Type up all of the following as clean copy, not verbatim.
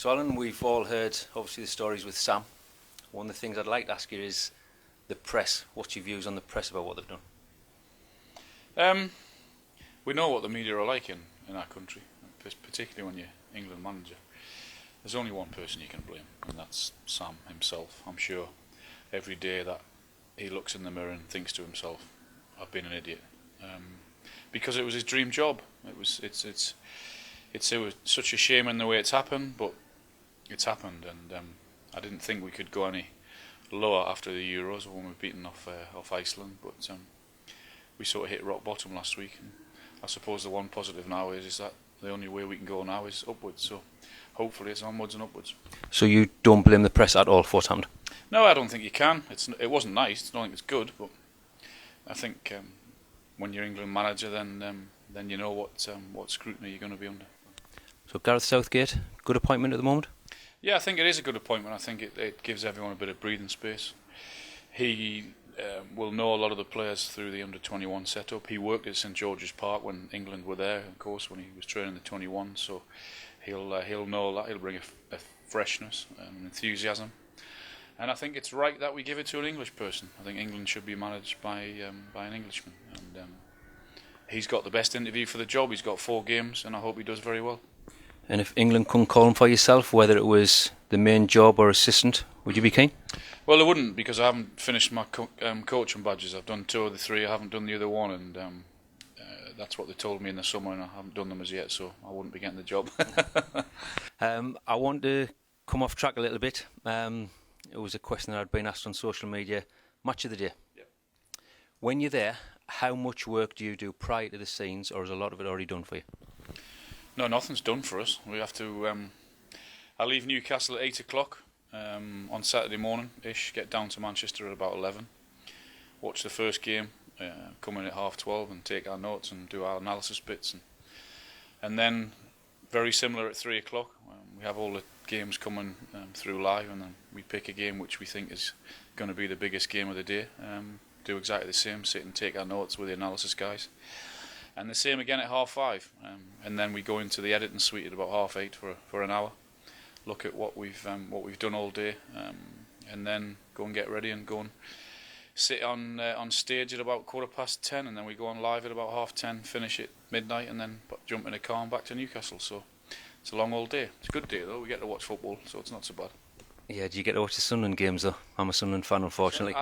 So Alan, we've all heard obviously the stories with Sam. One of the things I'd like to ask you is the press. What's your views on the press about what they've done? We know what the media are like in our country, particularly when you're England manager. There's only one person you can blame, and that's Sam himself. I'm sure every day that he looks in the mirror and thinks to himself, "I've been an idiot," because it was his dream job. It's such a shame in the way it's happened, but it's happened, and I didn't think we could go any lower after the Euros when we were beaten off Iceland, but we sort of hit rock bottom last week. And I suppose the one positive now is that the only way we can go now is upwards. So hopefully it's onwards and upwards. So you don't blame the press at all for what's happened? No, I don't think you can. It wasn't nice. I don't think it's good, but I think when you're England manager, then you know what scrutiny you're going to be under. So Gareth Southgate, good appointment at the moment? Yeah, I think it is a good appointment. I think it gives everyone a bit of breathing space. He will know a lot of the players through the under-21 setup. He worked at St George's Park when England were there, of course, when he was training the 21. So he'll know that. He'll bring a freshness and enthusiasm. And I think it's right that we give it to an English person. I think England should be managed by an Englishman. And he's got the best interview for the job. He's got 4 games, and I hope he does very well. And if England couldn't call him for yourself, whether it was the main job or assistant, would you be keen? Well, I wouldn't, because I haven't finished my coaching badges. I've done 2 of the 3. I haven't done the other one, and that's what they told me in the summer, and I haven't done them as yet, so I wouldn't be getting the job. I want to come off track a little bit. It was a question that I'd been asked on social media. Match of the day. Yep. When you're there, how much work do you do prior to the scenes, or is a lot of it already done for you? No, nothing's done for us. We have to. I leave Newcastle at 8 o'clock on Saturday morning-ish. Get down to Manchester at about 11. Watch the first game. Come in at 12:30 and take our notes and do our analysis bits, and then very similar at 3 o'clock. We have all the games coming through live, and then we pick a game which we think is going to be the biggest game of the day. Do exactly the same. Sit and take our notes with the analysis guys. And the same again at 5:30, and then we go into the editing suite at about 8:30 for an hour. Look at what we've done all day, and then go and get ready and go and sit on stage at about 10:15, and then we go on live at about 10:30, finish at midnight, and then jump in a car and back to Newcastle. So it's a long old day. It's a good day though. We get to watch football, so it's not so bad. Yeah, do you get to watch the Sunderland games though? I'm a Sunderland fan, unfortunately.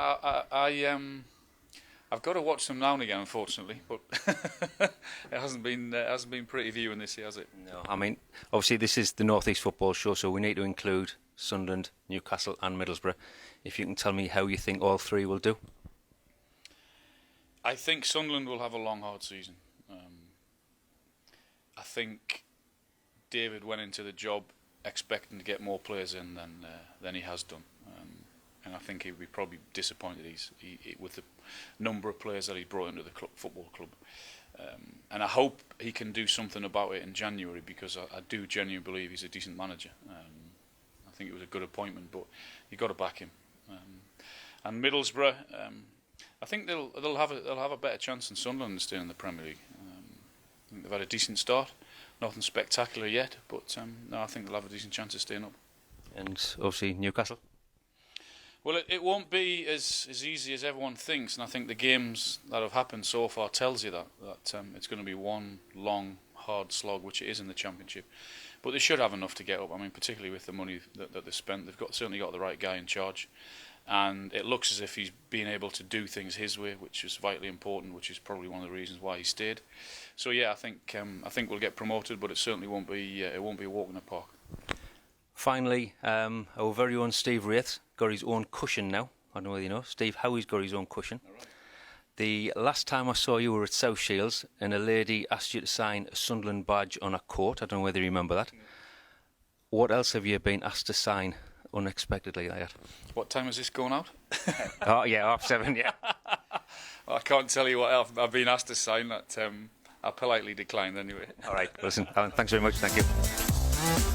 I've got to watch them now and again, unfortunately, but it hasn't been pretty viewing this year, has it? No, I mean, obviously this is the North East Football Show, so we need to include Sunderland, Newcastle and Middlesbrough. If you can tell me how you think all 3 will do. I think Sunderland will have a long, hard season. I think David went into the job expecting to get more players in than he has done. And I think he'd be probably disappointed with the number of players that he brought into the football club. And I hope he can do something about it in January, because I do genuinely believe he's a decent manager. I think it was a good appointment, but you've got to back him. And Middlesbrough, I think they'll have a better chance than Sunderland to stay in the Premier League. I think they've had a decent start, nothing spectacular yet, but no, I think they'll have a decent chance of staying up. And obviously Newcastle. Well, it won't be as easy as everyone thinks, and I think the games that have happened so far tells you that it's going to be one long, hard slog, which it is in the Championship. But they should have enough to get up. I mean, particularly with the money that they've spent, they've certainly got the right guy in charge, and it looks as if he's been able to do things his way, which is vitally important, which is probably one of the reasons why he stayed. So yeah, I think we'll get promoted, but it certainly won't be a walk in the park. Finally, our very own Steve Wraith's got his own cushion now. I don't know whether you know. Steve Howie's got his own cushion. All right. The last time I saw you were at South Shields, and a lady asked you to sign a Sunderland badge on a coat. I don't know whether you remember that. Yeah. What else have you been asked to sign unexpectedly like that? What time is this going out? Oh yeah, 7:30. Yeah. Well, I can't tell you what else I've been asked to sign. That I politely declined anyway. All right. Listen, Alan, thanks very much. Thank you.